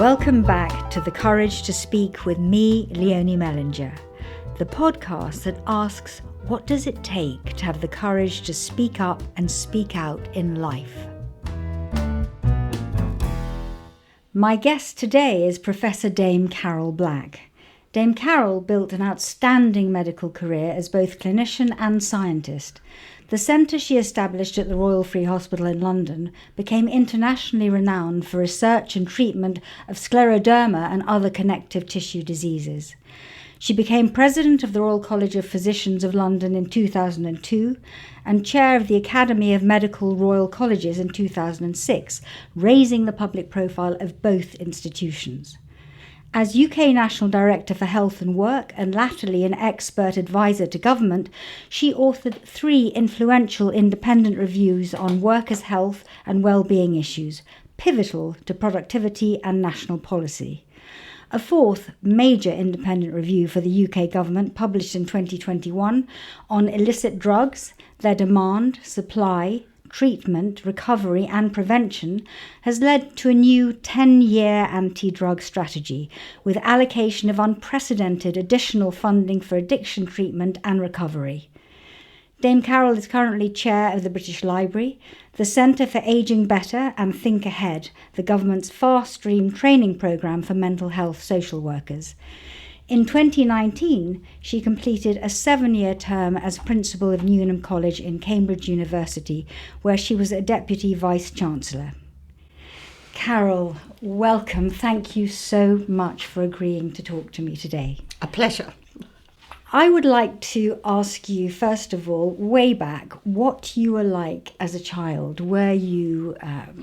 Welcome back to The Courage to Speak with me, Leonie Mellinger, the podcast that asks, what does it take to have the courage to speak up and speak out in life? My guest today is Professor Dame Carol Black. Dame Carol built an outstanding medical career as both clinician and scientist. The centre she established at the Royal Free Hospital in London became internationally renowned for research and treatment of scleroderma and other connective tissue diseases. She became president of the Royal College of Physicians of London in 2002 and chair of the Academy of Medical Royal Colleges in 2006, raising the public profile of both institutions. As UK National Director for Health and Work and latterly an expert advisor to government, she authored 3 influential independent reviews on workers' health and well-being issues, pivotal to productivity and national policy. A 4th major independent review for the UK government, published in 2021, on illicit drugs, their demand, supply, treatment, recovery and prevention, has led to a new 10-year anti-drug strategy with allocation of unprecedented additional funding for addiction treatment and recovery. Dame Carol is currently chair of the British Library, the Centre for Ageing Better and Think Ahead, the government's Fast Stream training programme for mental health social workers. In 2019, she completed a 7-year term as principal of Newnham College in Cambridge University, where she was a deputy vice-chancellor. Carol, welcome. Thank you so much for agreeing to talk to me today. A pleasure. I would like to ask you, first of all, way back, what you were like as a child. Were you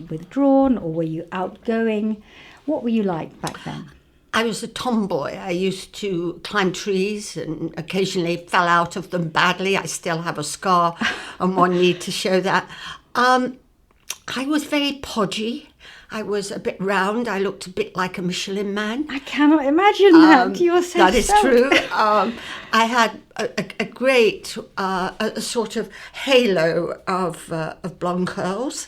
withdrawn or were you outgoing? What were you like back then? I was a tomboy. I used to climb trees and occasionally fell out of them badly. I still have a scar on one knee to show that. I was very podgy. I was a bit round. I looked a bit like a Michelin man. I cannot imagine that. You're so That is svelte. true. I had a great a sort of halo of blonde curls.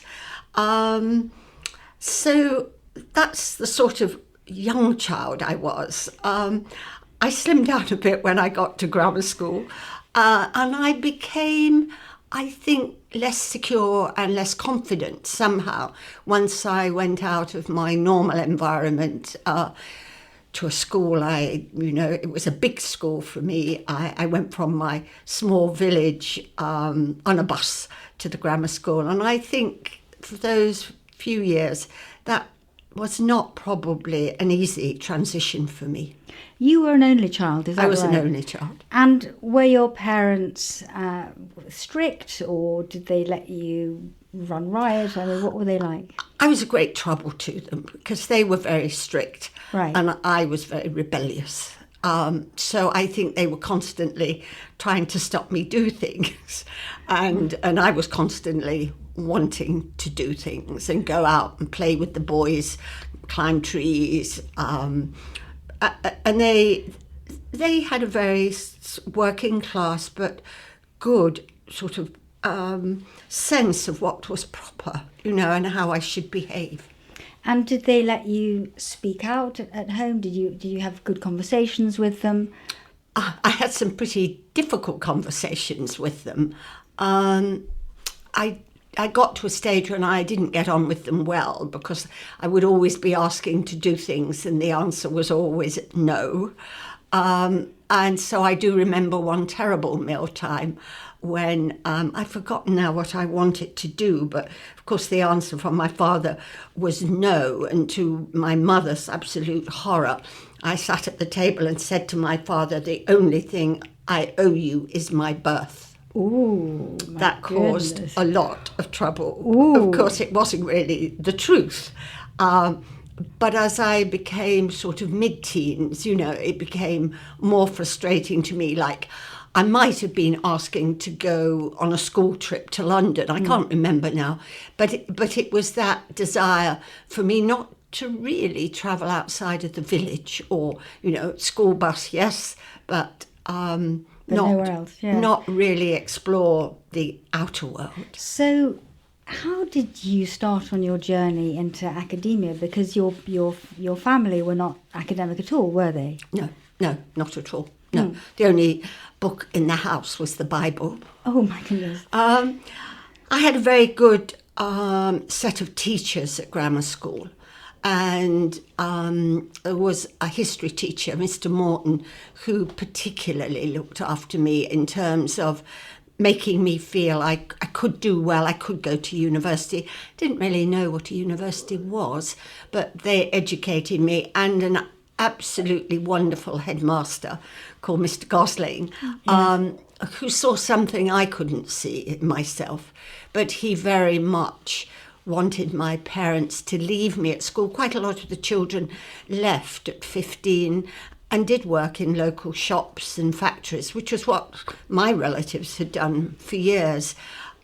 So that's the sort of young child I was. I slimmed down a bit when I got to grammar school, and I became, I think, less secure and less confident somehow once I went out of my normal environment to a school. It was a big school for me. I went from my small village on a bus to the grammar school, and I think for those few years that was not probably an easy transition for me. You were an only child, is that right? I was an only child. And were your parents strict, or did they let you run riot? I mean, what were they like? I was a great trouble to them because they were very strict, Right. And I was very rebellious. So I think they were constantly trying to stop me do things, and I was constantly wanting to do things and go out and play with the boys, climb trees, and they had a very working class but good sort of sense of what was proper, and how I should behave. And did they let you speak out at home? Did you have good conversations with them? I had some pretty difficult conversations with them. I got to a stage when I didn't get on with them well because I would always be asking to do things and the answer was always no. And so I do remember one terrible mealtime when I've forgotten now what I wanted to do, but of course the answer from my father was no, and to my mother's absolute horror, I sat at the table and said to my father, the only thing I owe you is my birth. Ooh, that caused goodness. A lot of trouble. Ooh. Of course, it wasn't really the truth. But as I became sort of mid-teens, it became more frustrating to me. Like, I might have been asking to go on a school trip to London. I can't remember now. But it was that desire for me not to really travel outside of the village or, school bus, yes, but nowhere else, yeah. Not really explore the outer world. So how did you start on your journey into academia? Because your family were not academic at all, were they? No, not at all. No, the only book in the house was the Bible. Oh my goodness. I had a very good set of teachers at grammar school. And there was a history teacher, Mr. Morton, who particularly looked after me in terms of making me feel I could do well, I could go to university. Didn't really know what a university was, but they educated me, and an absolutely wonderful headmaster called Mr. Gosling, who saw something I couldn't see in myself, but he very much wanted my parents to leave me at school. Quite a lot of the children left at 15 and did work in local shops and factories, which was what my relatives had done for years.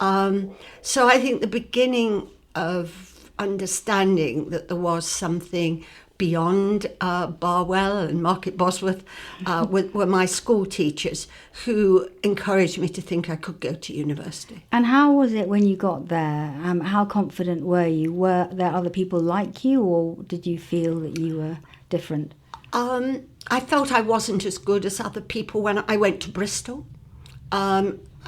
So I think the beginning of understanding that there was something beyond Barwell and Market Bosworth were my school teachers who encouraged me to think I could go to university. And how was it when you got there? How confident were you? Were there other people like you, or did you feel that you were different? I felt I wasn't as good as other people when I went to Bristol.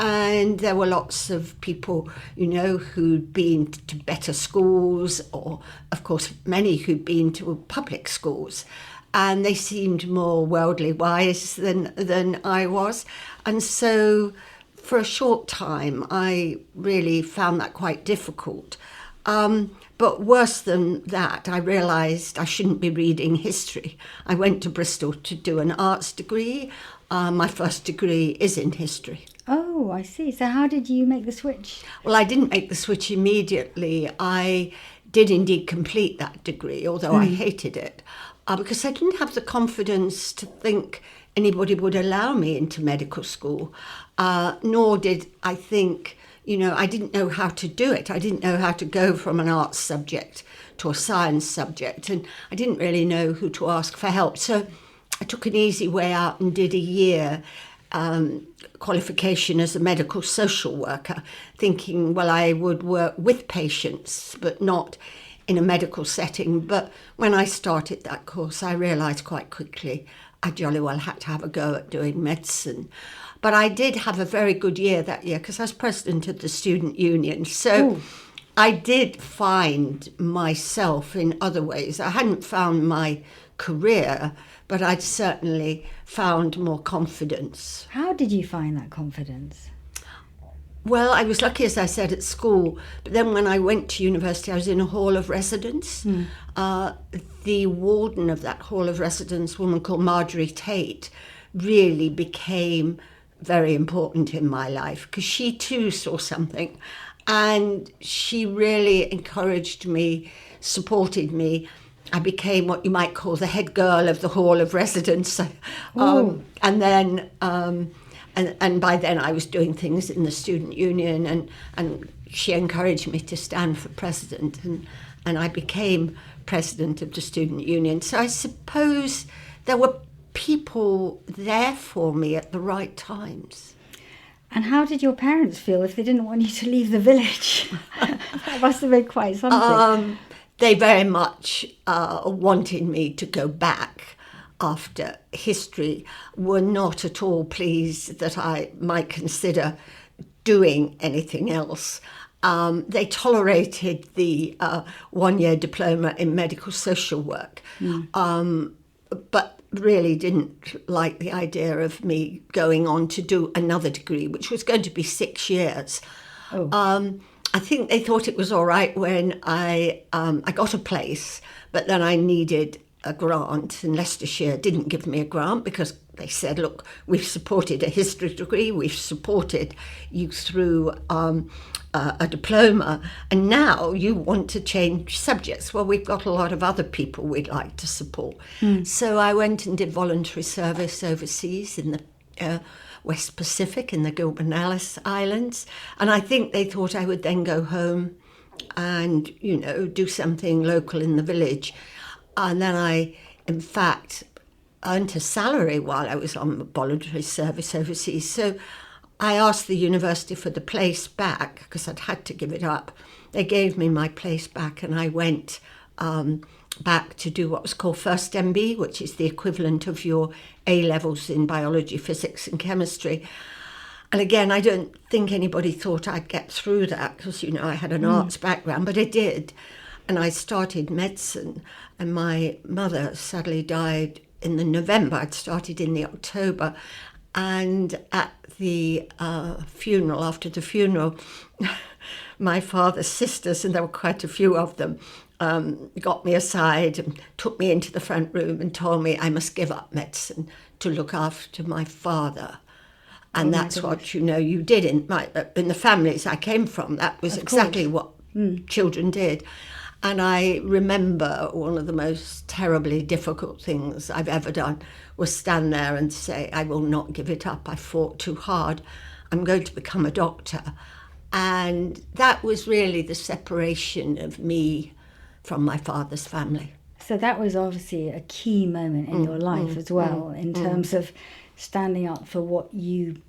And there were lots of people, who'd been to better schools, or, of course, many who'd been to public schools. And they seemed more worldly wise than I was. And so for a short time, I really found that quite difficult. But worse than that, I realised I shouldn't be reading history. I went to Bristol to do an arts degree. My first degree is in history. Oh, I see. So how did you make the switch? Well, I didn't make the switch immediately. I did indeed complete that degree, although I hated it, because I didn't have the confidence to think anybody would allow me into medical school, nor did I think, I didn't know how to do it. I didn't know how to go from an arts subject to a science subject, and I didn't really know who to ask for help. So I took an easy way out and did a year qualification as a medical social worker, thinking, well, I would work with patients, but not in a medical setting. But when I started that course, I realised quite quickly I jolly well had to have a go at doing medicine. But I did have a very good year that year because I was president of the student union. So I did find myself in other ways. I hadn't found my career, but I'd certainly found more confidence. How did you find that confidence? Well, I was lucky, as I said, at school. But then when I went to university, I was in a hall of residence. The warden of that hall of residence, a woman called Marjorie Tate, really became very important in my life because she too saw something. And she really encouraged me, supported me. I became what you might call the head girl of the hall of residence. And then... And by then I was doing things in the student union, and she encouraged me to stand for president, and I became president of the student union. So I suppose there were people there for me at the right times. And how did your parents feel if they didn't want you to leave the village? That must have been quite something. They very much wanted me to go back after history, were not at all pleased that I might consider doing anything else. They tolerated the one-year diploma in medical social work, but really didn't like the idea of me going on to do another degree, which was going to be 6 years. I think they thought it was all right when I got a place, but then I needed a grant, and Leicestershire didn't give me a grant because they said, look, we've supported a history degree, we've supported you through a diploma, and now you want to change subjects. Well, we've got a lot of other people we'd like to support. So I went and did voluntary service overseas in the West Pacific, in the Gilbert Ellice Islands, and I think they thought I would then go home and, do something local in the village. And then I, in fact, earned a salary while I was on voluntary service overseas. So I asked the university for the place back because I'd had to give it up. They gave me my place back, and I went back to do what was called First MB, which is the equivalent of your A-levels in biology, physics and chemistry. And again, I don't think anybody thought I'd get through that because, you know, I had an arts background, but I did. And I started medicine, and my mother sadly died in the November. I'd started in the October. And at the funeral, after the funeral, my father's sisters, and there were quite a few of them, got me aside and took me into the front room and told me I must give up medicine to look after my father. And that's what, you know, you did in the families I came from. That was exactly what children did. And I remember one of the most terribly difficult things I've ever done was stand there and say, I will not give it up. I fought too hard. I'm going to become a doctor. And that was really the separation of me from my father's family. So that was obviously a key moment in your life as well, in terms of standing up for what you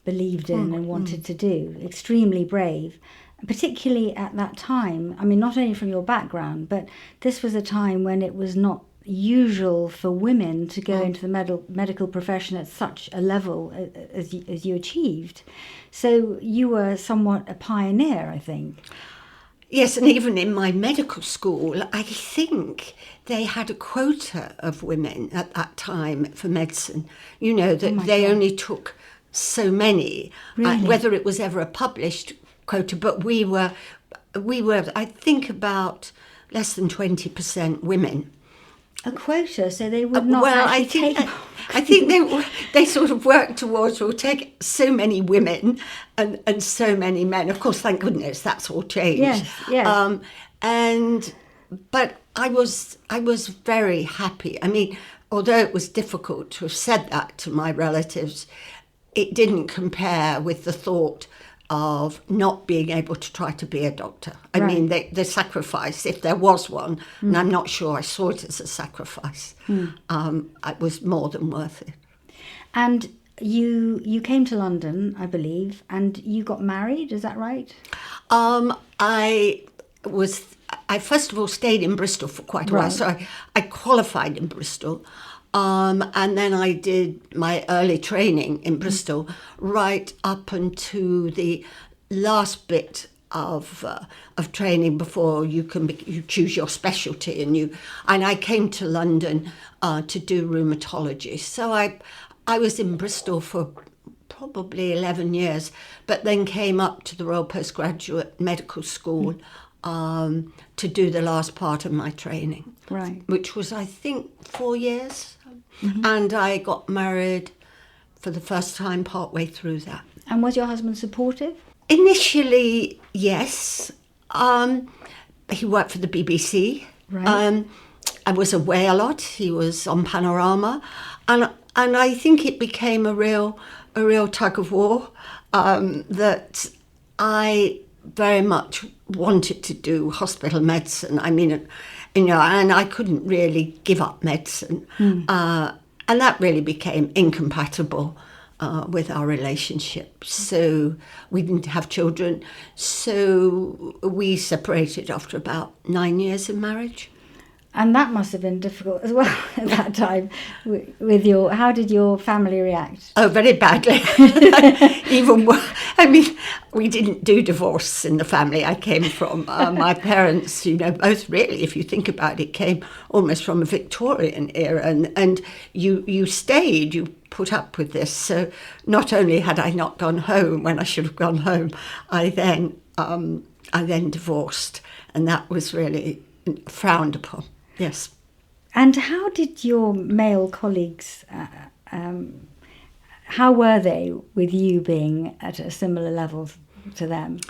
believed in and wanted to do. Extremely brave, particularly at that time. I mean, not only from your background, but this was a time when it was not usual for women to go into the medical profession at such a level as you achieved. So you were somewhat a pioneer, I think. Yes, and even in my medical school, I think they had a quota of women at that time for medicine. You know, that they only took so many, whether it was ever a published quota, but we were, I think, about less than 20% women. A quota, so they would not take... I think they sort of worked towards, we'll take so many women and so many men. Of course, thank goodness, that's all changed. Yes. But I was very happy. I mean, although it was difficult to have said that to my relatives, it didn't compare with the thought of not being able to try to be a doctor. I mean, the sacrifice, if there was one, and I'm not sure I saw it as a sacrifice, it was more than worth it. And you came to London, I believe, and you got married, is that right? I first of all stayed in Bristol for quite a while, so I qualified in Bristol. And then I did my early training in Bristol right up until the last bit of training before you choose your specialty. And I came to London to do rheumatology. So I was in Bristol for probably 11 years, but then came up to the Royal Postgraduate Medical School to do the last part of my training, which was, I think, 4 years. And I got married for the first time partway through that. And was your husband supportive? Initially, yes. He worked for the BBC. I was away a lot. He was on Panorama. And I think it became a real tug of war that I very much wanted to do hospital medicine. I mean, you know, and I couldn't really give up medicine. And that really became incompatible with our relationship. So we didn't have children. So we separated after about 9 years in marriage. And that must have been difficult as well at that time. How did your family react? Oh, very badly. Even more. I mean, we didn't do divorce in the family I came from. My parents, you know, both really, if you think about it, came almost from a Victorian era, and you stayed, you put up with this. So not only had I not gone home when I should have gone home, I then divorced, and that was really frowned upon. Yes. And how did your male colleagues, how were they with you being at a similar level to them?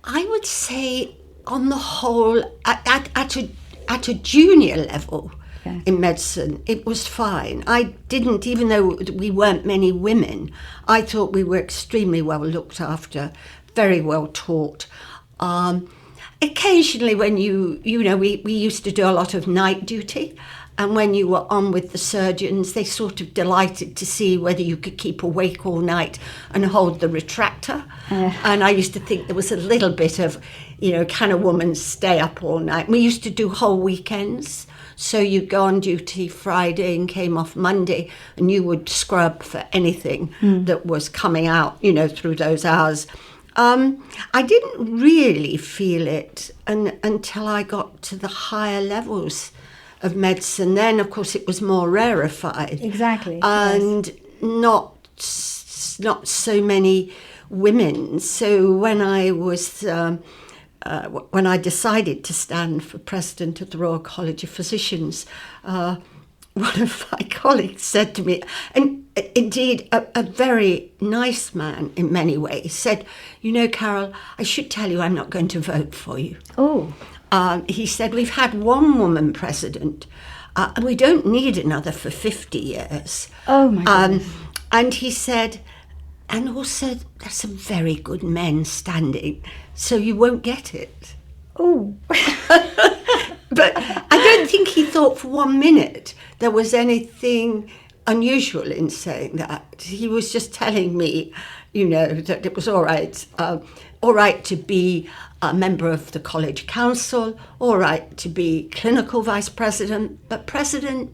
I would say, on the whole, at a junior level in medicine, it was fine. I didn't, even though we weren't many women, I thought we were extremely well looked after, very well taught. Occasionally when we used to do a lot of night duty, And when you were on with the surgeons, they sort of delighted to see whether you could keep awake all night and hold the retractor. And I used to think there was a little bit of, can a woman stay up all night? We used to do whole weekends. So you'd go on duty Friday and came off Monday, and you would scrub for anything that was coming out, through those hours. I didn't really feel it until I got to the higher levels of medicine. Then, of course, it was more rarefied. Exactly. And not so many women. So when I was... when I decided to stand for president of the Royal College of Physicians, one of my colleagues said to me, and indeed a very nice man in many ways, said, Carol, I should tell you I'm not going to vote for you. Oh. He said, we've had one woman president, and we don't need another for 50 years. Oh, my goodness. And he said... And also, there's some very good men standing, so you won't get it. Oh. But I don't think he thought for 1 minute there was anything unusual in saying that. He was just telling me, that it was all right to be a member of the college council, all right to be clinical vice president, but president,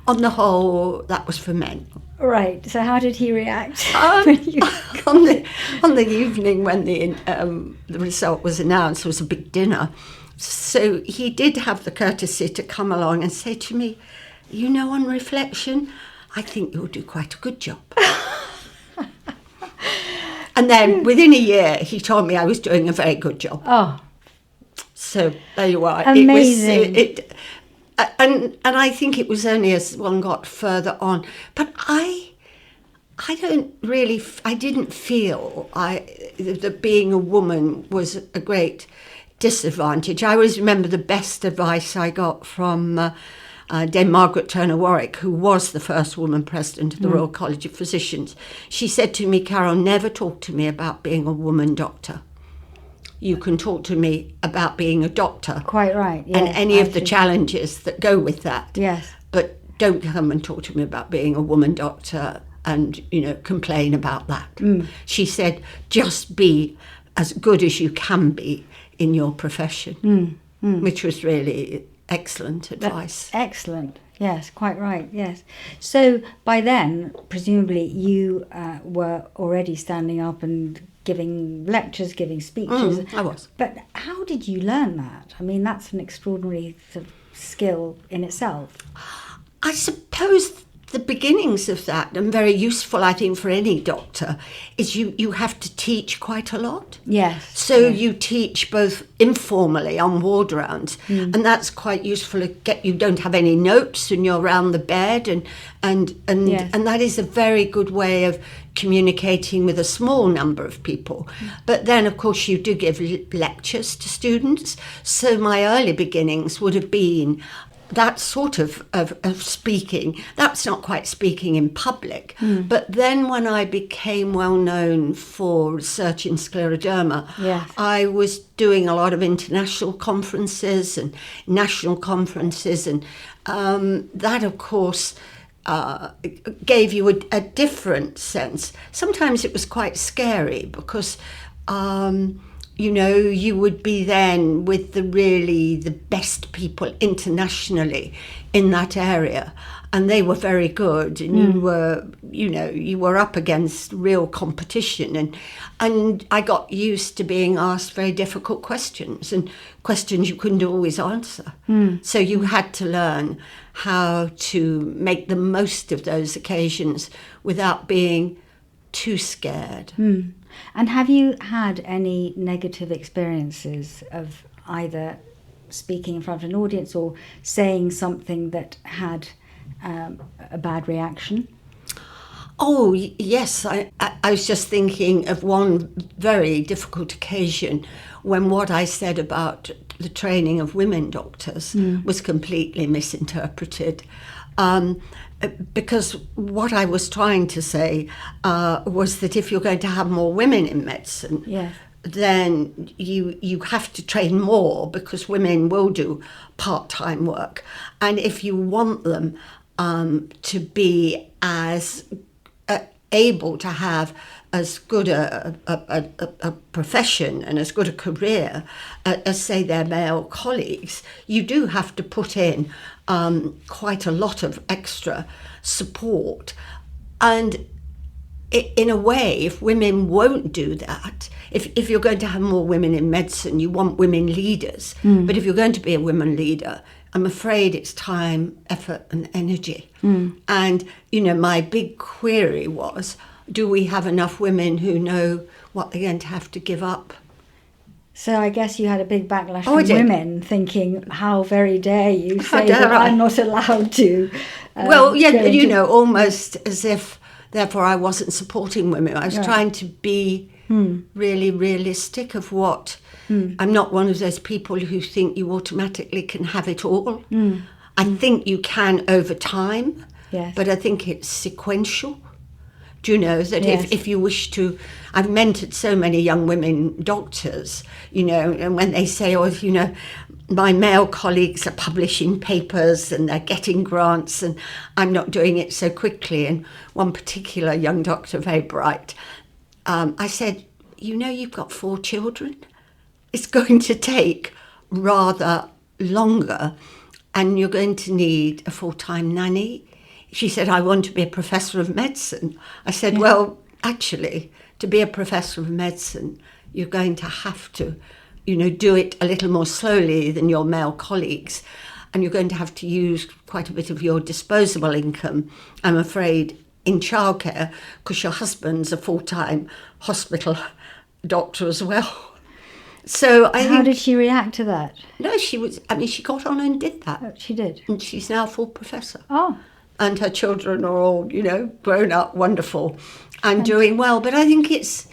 on the whole, that was for men. Right. So how did he react? On the evening when the result was announced, there was a big dinner. So he did have the courtesy to come along and say to me, on reflection, I think you'll do quite a good job. And then within a year, he told me I was doing a very good job. Oh. So there you are. Amazing. And I think it was only as one got further on. But I didn't feel that being a woman was a great disadvantage. I always remember the best advice I got from Dame Margaret Turner Warwick, who was the first woman president of the Royal College of Physicians. She said to me, Carol, never talk to me about being a woman doctor. You can talk to me about being a doctor. Quite right. Yes, and any of the challenges that go with that. Yes. But don't come and talk to me about being a woman doctor and, complain about that. She said, just be as good as you can be in your profession, which was really excellent advice. Excellent. Yes, quite right. Yes. So by then, presumably, you were already standing up and giving lectures, giving speeches. I was. But how did you learn that? I mean, that's an extraordinary sort of skill in itself. I suppose the beginnings of that, and very useful, I think, for any doctor, is you have to teach quite a lot. Yes. So you teach both informally on ward rounds, and that's quite useful. You don't have any notes, and you're around the bed, and that is a very good way of communicating with a small number of people. But then, of course, you do give lectures to students. So my early beginnings would have been that sort of speaking. That's not quite speaking in public. But then when I became well known for research in scleroderma, yes, I was doing a lot of international conferences and national conferences, and that, of course, gave you a different sense. Sometimes it was quite scary because you would be then with the best people internationally in that area, and they were very good, and you were up against real competition, and I got used to being asked very difficult questions, and questions you couldn't always answer. So you had to learn how to make the most of those occasions without being too scared. And have you had any negative experiences of either speaking in front of an audience or saying something that had a bad reaction? Oh, yes. I was just thinking of one very difficult occasion when what I said about the training of women doctors was completely misinterpreted. Because what I was trying to say was that if you're going to have more women in medicine, yes, then you have to train more, because women will do part-time work. And if you want them to be as able to have as good a profession and as good a career as, say, their male colleagues, you do have to put in quite a lot of extra support. And in a way, if women won't do that, if you're going to have more women in medicine, you want women leaders. But if you're going to be a women leader, I'm afraid it's time, effort and energy. And, my big query was, do we have enough women who know what they're going to have to give up? So I guess you had a big backlash from women thinking, how very dare you say that I'm not allowed to. Almost as if, therefore, I wasn't supporting women. I was trying to be really realistic of what... I'm not one of those people who think you automatically can have it all. I think you can over time, but I think it's sequential. Do you know that if you wish to... I've mentored so many young women doctors, and when they say, my male colleagues are publishing papers and they're getting grants and I'm not doing it so quickly. And one particular young doctor, very bright, I said, you've got 4 children. It's going to take rather longer and you're going to need a full-time nanny. She said, I want to be a professor of medicine. I said, well, actually, to be a professor of medicine, you're going to have to, do it a little more slowly than your male colleagues. And you're going to have to use quite a bit of your disposable income, I'm afraid, in childcare, because your husband's a full-time hospital doctor as well. So How did she react to that? No, she got on and did that. Oh, she did? And she's now a full professor. Oh. And her children are all, grown up, wonderful, and doing well. But I think it's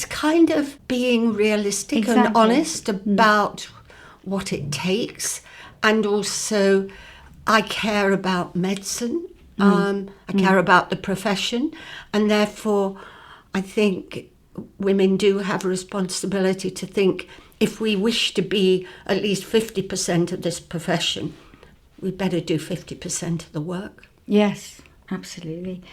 kind of being realistic and honest about what it takes. And also, I care about medicine. I care about the profession. And therefore, I think women do have a responsibility to think, if we wish to be at least 50% of this profession, we better do 50% of the work. Yes, absolutely.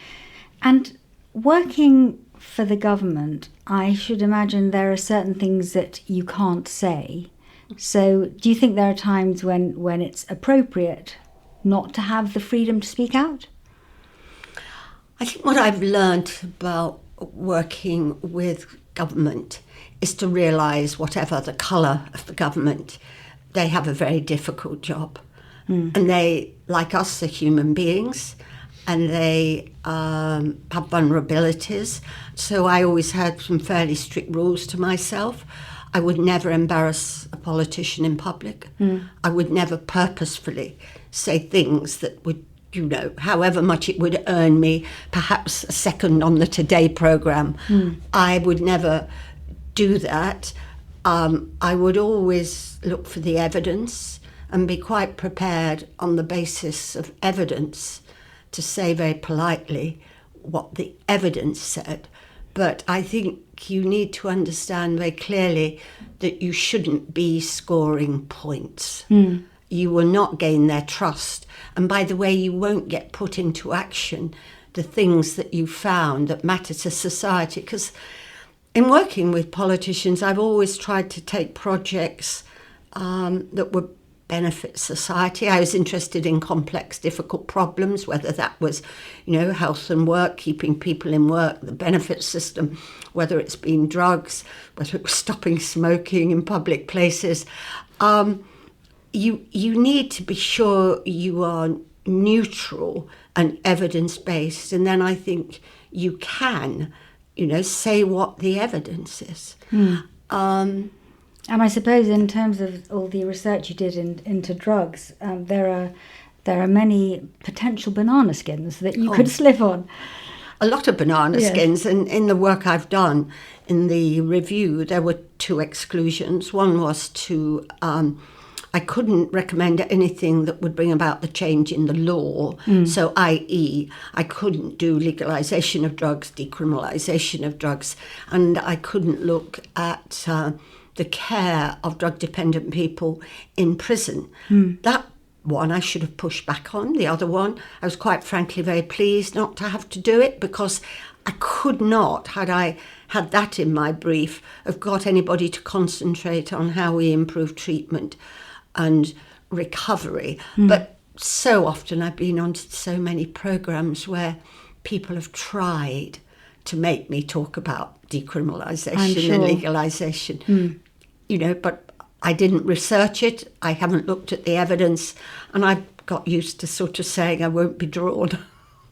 And working for the government, I should imagine there are certain things that you can't say. So do you think there are times when it's appropriate not to have the freedom to speak out? I think what I've learnt about working with government is to realise, whatever the colour of the government, they have a very difficult job. And they, like us, are human beings, and they have vulnerabilities. So I always had some fairly strict rules to myself. I would never embarrass a politician in public. I would never purposefully say things that would, however much it would earn me, perhaps a second on the Today programme. I would never do that. I would always look for the evidence and be quite prepared on the basis of evidence to say very politely what the evidence said. But I think you need to understand very clearly that you shouldn't be scoring points. You will not gain their trust. And by the way, you won't get put into action the things that you found that matter to society. Because in working with politicians, I've always tried to take projects that would benefit society. I was interested in complex, difficult problems, whether that was, health and work, keeping people in work, the benefit system, whether it's been drugs, whether it was stopping smoking in public places. You need to be sure you are neutral and evidence-based, and then I think you can, say what the evidence is. And I suppose in terms of all the research you did into drugs, there are many potential banana skins that you could slip on. A lot of banana skins, and in the work I've done in the review, there were 2 exclusions. One was to I couldn't recommend anything that would bring about the change in the law. So, i.e., I couldn't do legalisation of drugs, decriminalisation of drugs, and I couldn't look at the care of drug-dependent people in prison. That one I should have pushed back on. The other one, I was quite frankly very pleased not to have to do it, because I could not, had I had that in my brief, have got anybody to concentrate on how we improve treatment and recovery. But so often I've been on so many programmes where people have tried to make me talk about decriminalisation and legalisation, you know, but I didn't research it, I haven't looked at the evidence, and I got used to sort of saying I won't be drawn.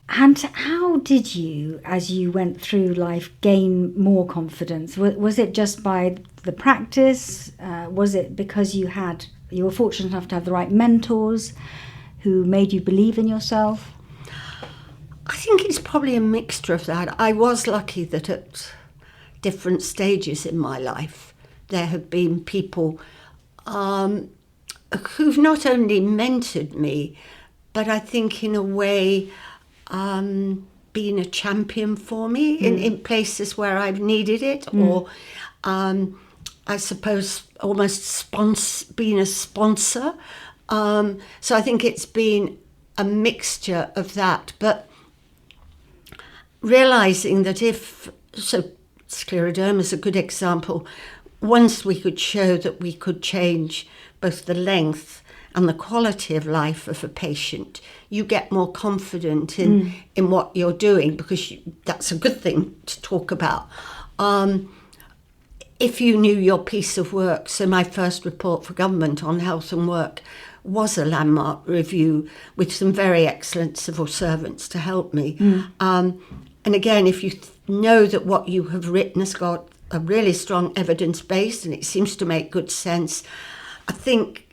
And how did you, as you went through life, gain more confidence? Was it just by the practice? Was it because you were fortunate enough to have the right mentors who made you believe in yourself? I think it's probably a mixture of that. I was lucky that at different stages in my life, there have been people who've not only mentored me, but I think in a way been a champion for me in places where I've needed it, or I suppose almost being a sponsor. So I think it's been a mixture of that, but realising that scleroderma is a good example. Once we could show that we could change both the length and the quality of life of a patient, you get more confident in what you're doing, because that's a good thing to talk about. If you knew your piece of work, so my first report for government on health and work was a landmark review with some very excellent civil servants to help me. And again, if you know that what you have written has got a really strong evidence base and it seems to make good sense, I think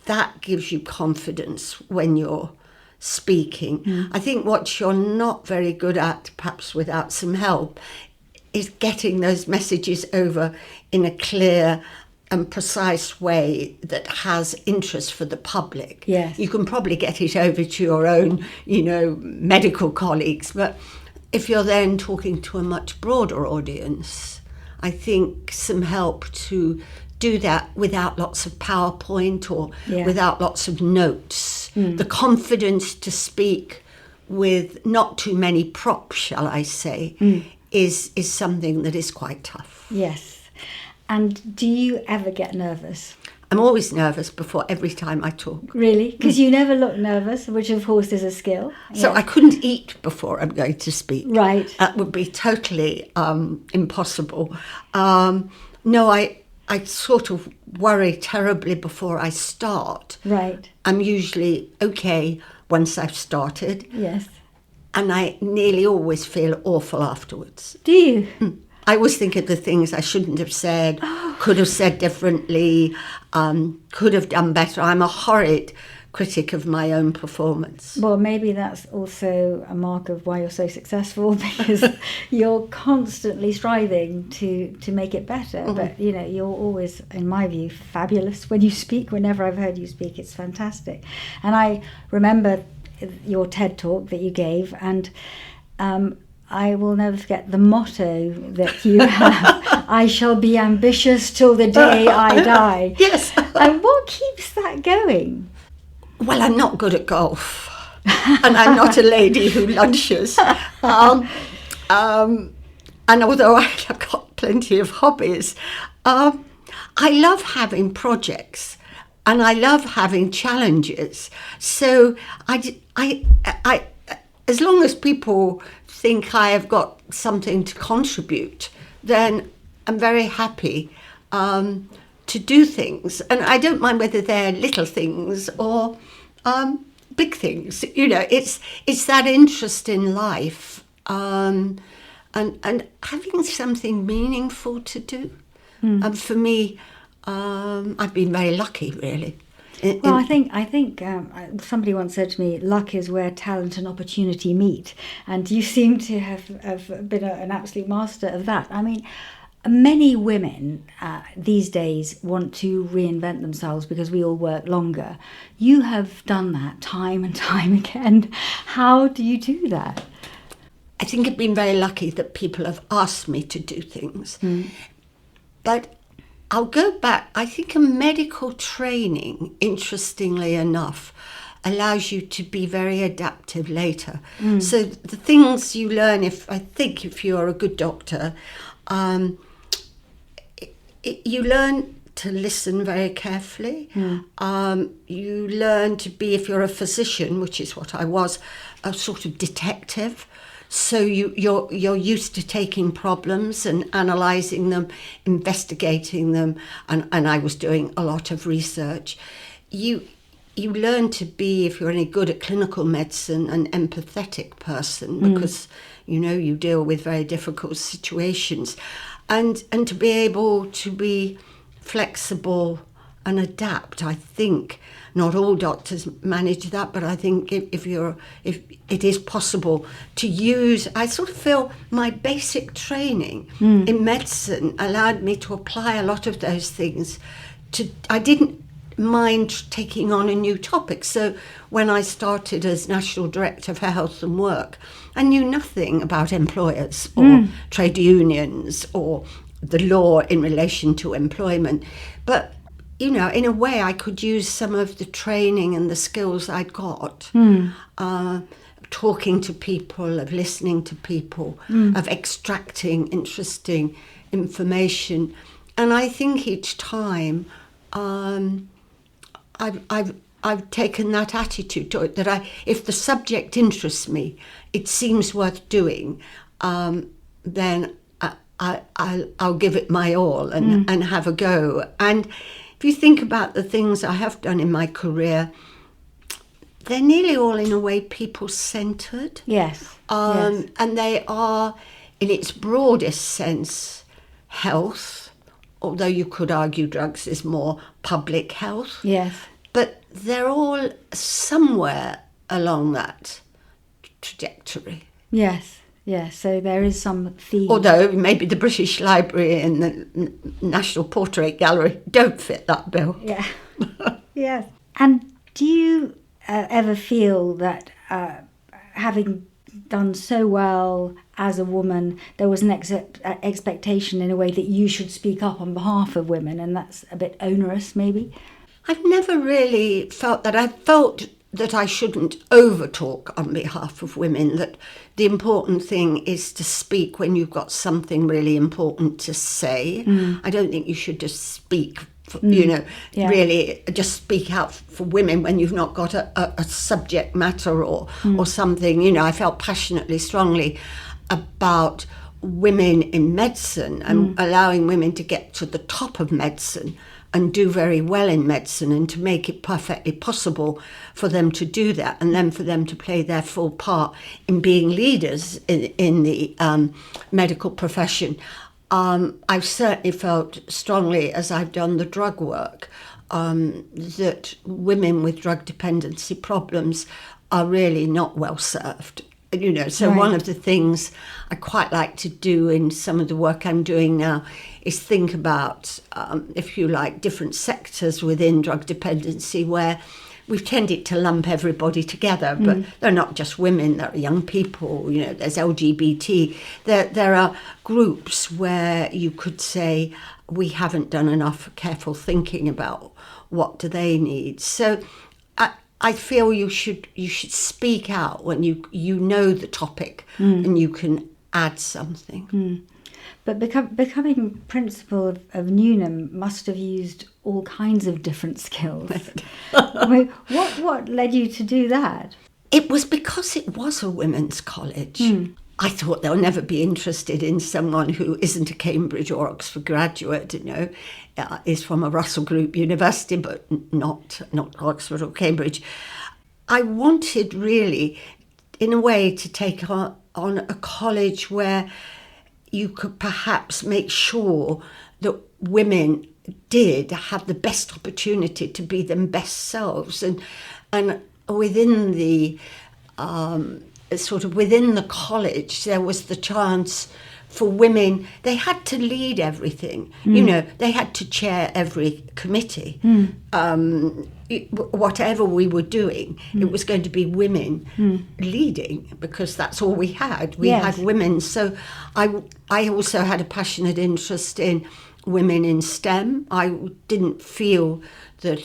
that gives you confidence when you're speaking. I think what you're not very good at, perhaps without some help, is getting those messages over in a clear and precise way that has interest for the public. Yes. You can probably get it over to your own, medical colleagues, but if you're then talking to a much broader audience, I think some help to do that without lots of PowerPoint or without lots of notes. The confidence to speak with not too many props, shall I say, is something that is quite tough. Yes. And do you ever get nervous? I'm always nervous before every time I talk. Really? Because you never look nervous, which of course is a skill. So I couldn't eat before I'm going to speak. Right. That would be totally impossible. No, I sort of worry terribly before I start. Right. I'm usually okay once I've started. Yes. And I nearly always feel awful afterwards. Do you? I always think of the things I shouldn't have said, could have said differently, could have done better. I'm a horrid critic of my own performance. Well, maybe that's also a mark of why you're so successful, because you're constantly striving to make it better. But, you're always, in my view, fabulous when you speak. Whenever I've heard you speak, it's fantastic. And I remember your TED talk that you gave, and I will never forget the motto that you have: I shall be ambitious till the day I die. Yes. And what keeps that going? Well, I'm not good at golf, and I'm not a lady who lunches. And although I've got plenty of hobbies, I love having projects, and I love having challenges. So I as long as people think I have got something to contribute, then I'm very happy to do things. And I don't mind whether they're little things or big things. It's that interest in life and having something meaningful to do. And for me, I've been very lucky, really. Well, I think somebody once said to me, luck is where talent and opportunity meet. And you seem to have been an absolute master of that. I mean, Many women these days want to reinvent themselves because we all work longer. You have done that time and time again. How do you do that? I think I've been very lucky that people have asked me to do things. But I'll go back. I think a medical training, interestingly enough, allows you to be very adaptive later. So the things you learn, if you're a good doctor, you learn to listen very carefully. You learn to be, if you're a physician, which is what I was, a sort of detective. So you're used to taking problems and analysing them, investigating them, and I was doing a lot of research. You learn to be, if you're any good at clinical medicine, an empathetic person, because you deal with very difficult situations, and to be able to be flexible and adapt. I think not all doctors manage that, but I think if it is possible to use, I sort of feel my basic training in medicine allowed me to apply a lot of those things. I didn't mind taking on a new topic. So when I started as National Director for Health and Work, I knew nothing about employers or trade unions or the law in relation to employment. But in a way, I could use some of the training and the skills I'd got, talking to people, of listening to people, of extracting interesting information. And I think each time I've taken that attitude to it, that if the subject interests me, it seems worth doing, then I'll give it my all and have a go. And if you think about the things I have done in my career, they're nearly all in a way people-centred. Yes. And they are, in its broadest sense, health, although you could argue drugs is more public health. Yes. But they're all somewhere along that trajectory. Yes. Yes, so there is some theme. Although maybe the British Library and the National Portrait Gallery don't fit that bill. Yeah. Yes. And do you ever feel that having done so well as a woman, there was an expectation in a way that you should speak up on behalf of women, and that's a bit onerous maybe? I've never really felt that. I felt that I shouldn't overtalk on behalf of women, that the important thing is to speak when you've got something really important to say. I don't think you should just speak, really just speak out for women when you've not got a subject matter or something. I felt passionately, strongly about women in medicine and allowing women to get to the top of medicine and do very well in medicine, and to make it perfectly possible for them to do that, and then for them to play their full part in being leaders in the medical profession. I've certainly felt strongly, as I've done the drug work, that women with drug dependency problems are really not well served. So One of the things I quite like to do in some of the work I'm doing now is think about, if you like, different sectors within drug dependency where we've tended to lump everybody together, but they're not just women, they're young people, there's LGBT. There are groups where you could say we haven't done enough careful thinking about what do they need. So I feel you should speak out when you know the topic and you can add something. But becoming principal of Newnham must have used all kinds of different skills. I mean, what led you to do that? It was because it was a women's college. I thought they'll never be interested in someone who isn't a Cambridge or Oxford graduate, is from a Russell Group university, but not Oxford or Cambridge. I wanted really, in a way, to take on a college where you could perhaps make sure that women did have the best opportunity to be their best selves, and within the within the college there was the chance for women, they had to lead everything. You know, they had to chair every committee. Whatever we were doing, it was going to be women leading, because that's all we had. We Yes. had women. So I also had a passionate interest in women in STEM. I didn't feel that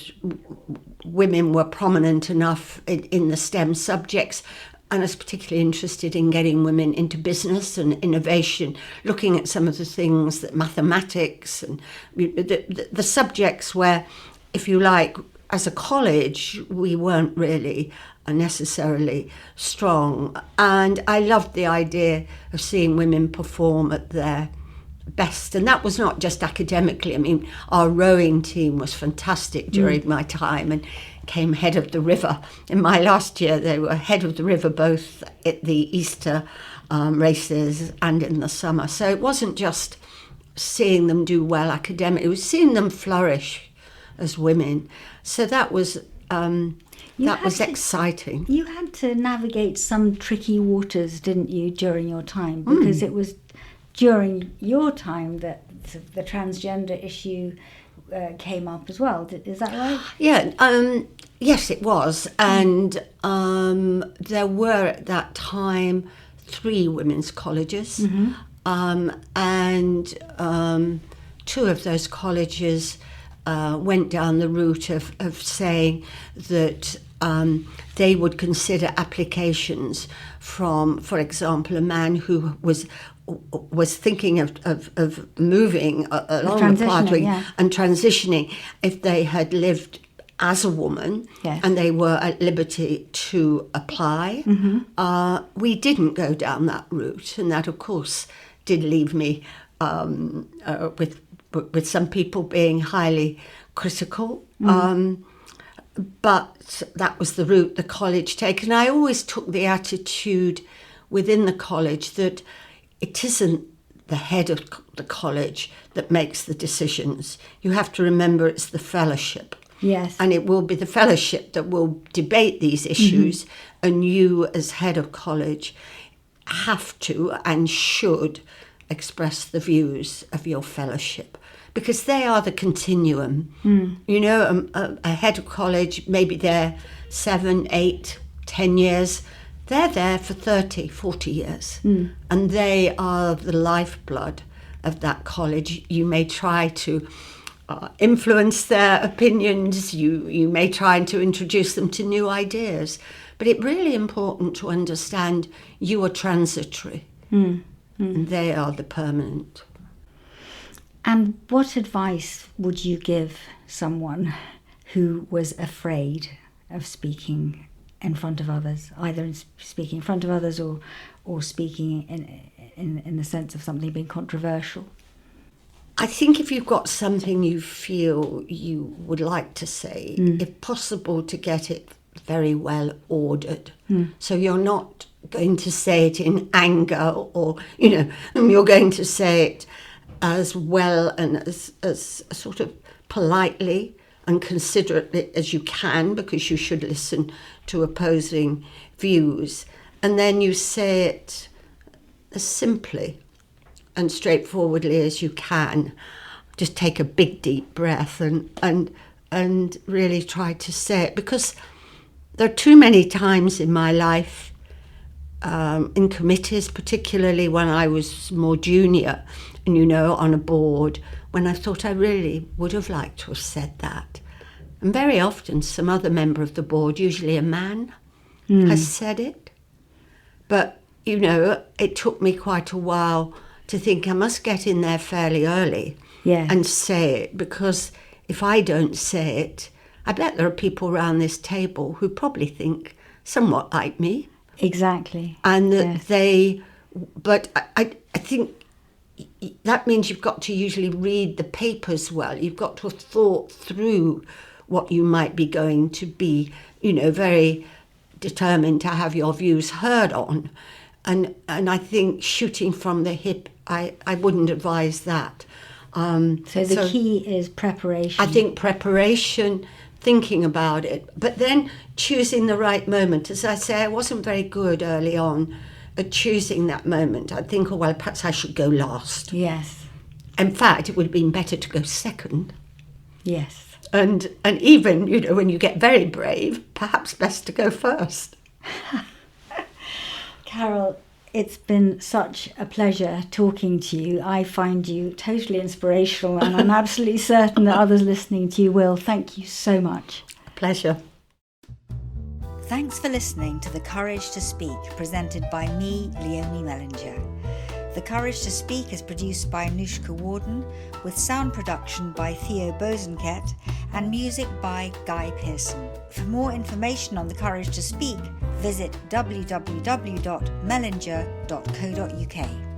women were prominent enough in the STEM subjects. And I was particularly interested in getting women into business and innovation, looking at some of the things that mathematics and the subjects where, if you like, as a college, we weren't really necessarily strong. And I loved the idea of seeing women perform at their best. And that was not just academically. I mean, our rowing team was fantastic during my time and came head of the river. In my last year, they were head of the river both at the Easter races and in the summer. So it wasn't just seeing them do well academically, it was seeing them flourish as women. So that was exciting. You had to navigate some tricky waters, didn't you, during your time? Because it was during your time that the transgender issue came up as well. Is that right? Yeah, yes, it was. And there were at that time 3 women's colleges. And 2 of those colleges went down the route of saying that they would consider applications from, for example, a man who was thinking of moving along the pathway and transitioning, if they had lived as a woman and they were at liberty to apply. We didn't go down that route, and that, of course, did leave me with some people being highly critical. But that was the route the college took. And I always took the attitude within the college that it isn't the head of the college that makes the decisions. You have to remember it's the fellowship. Yes. And it will be the fellowship that will debate these issues, and you as head of college have to and should express the views of your fellowship, because they are the continuum. You know, a head of college, maybe they're 7, 8, 10 years. They're there for 30, 40 years. And they are the lifeblood of that college. You may try to influence their opinions. You may try to introduce them to new ideas. But it's really important to understand you are transitory. And they are the permanent. And what advice would you give someone who was afraid of speaking in front of others, either in speaking in front of others or speaking in the sense of something being controversial? I think if you've got something you feel you would like to say, if possible, to get it very well ordered. So you're not going to say it in anger, or, you know, you're going to say it as well and as sort of politely and considerately as you can, because you should listen to opposing views. And then you say it as simply and straightforwardly as you can. Just take a big deep breath and really try to say it, because there are too many times in my life, in committees, particularly when I was more junior and, you know, on a board, when I thought I really would have liked to have said that. And very often some other member of the board, usually a man, has said it. But, you know, it took me quite a while to think I must get in there fairly early and say it, because if I don't say it, I bet there are people around this table who probably think somewhat like me. Exactly. And that but I think that means you've got to usually read the papers well. You've got to have thought through what you might be going to be, you know, very determined to have your views heard on. And I think shooting from the hip, I wouldn't advise that. So the key is preparation. I think preparation, thinking about it, but then choosing the right moment. As I say, I wasn't very good early on at choosing that moment, I'd think, oh, well, perhaps I should go last. Yes. In fact, it would have been better to go second. Yes. And even, when you get very brave, perhaps best to go first. Carol, it's been such a pleasure talking to you. I find you totally inspirational, and I'm absolutely certain that others listening to you will. Thank you so much. A pleasure. Thanks for listening to The Courage to Speak, presented by me, Leonie Mellinger. The Courage to Speak is produced by Anushka Warden, with sound production by Theo Bosenket and music by Guy Pearson. For more information on The Courage to Speak, visit www.mellinger.co.uk.